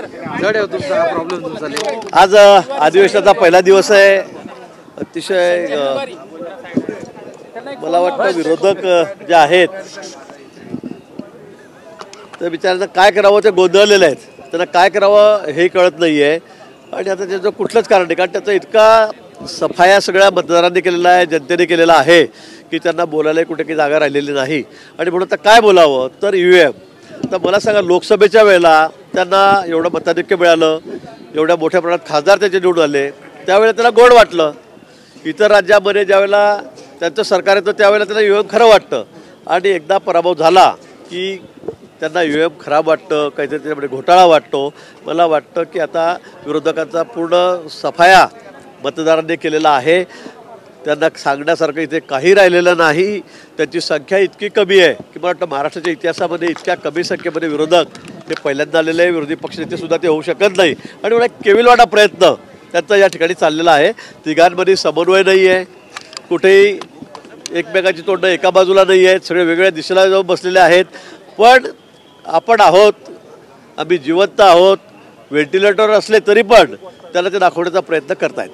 जड आहे तुमचा हा प्रॉब्लेम तुमचा. आज अधिवेशनाचा पहिला दिवस आहे. अतिशय मला वाटतं विरोधक जे आहेत ते बिचाऱ्यांना काय करावं ते गोंधळलेले आहेत. त्यांना काय करावं हे कळत नाही आहे. आणि आता त्याचं कुठलंच कारण नाही, कारण त्याचा इतका सफाया सगळ्या मतदारांनी केलेला आहे, जनतेने केलेला आहे की त्यांना बोलायला कुठे काही जागा राहिलेली नाही. आणि म्हणून आता काय बोलावं तर EVM. तर मला सांगा, लोकसभेच्या वेळेला त्यांना एवढं मताधिक्य मिळालं, एवढ्या मोठ्या प्रमाणात खासदार त्याचे निवडून आले, त्यावेळेला त्याला गोड वाटलं. इतर राज्यामध्ये ज्यावेळेला त्यांचं सरकार येतं त्यावेळेला त्यांना EVM खरं वाटतं. आणि एकदा पराभव झाला की त्यांना EVM खराब वाटतं, काहीतरी त्याच्यामध्ये घोटाळा वाटतो. मला वाटतं की आता विरोधकांचा पूर्ण सफाया मतदारांनी केलेला आहे. त्यांना सांगण्यासारखं इथे काही राहिलेलं नाही. त्यांची संख्या इतकी कमी आहे की मला वाटतं महाराष्ट्राच्या इतिहासामध्ये इतक्या कमी संख्येमध्ये विरोधक हे पहिल्यांदा आलेले आहे. विरोधी पक्षनेतेसुद्धा ते होऊ शकत नाही. आणि मला एक केविलवाणा प्रयत्न त्यांचा या ठिकाणी चाललेला आहे. तिघांमध्ये समन्वय नाही आहे, कुठेही एकमेकाची तोंडं एका बाजूला नाही आहेत, सगळे वेगवेगळ्या दिशेला जाऊन बसलेले आहेत. पण आपण आहोत, आम्ही जिवंत आहोत. व्हेंटिलेटरवर असले तरी पण त्याला ते दाखवण्याचा प्रयत्न करतायत.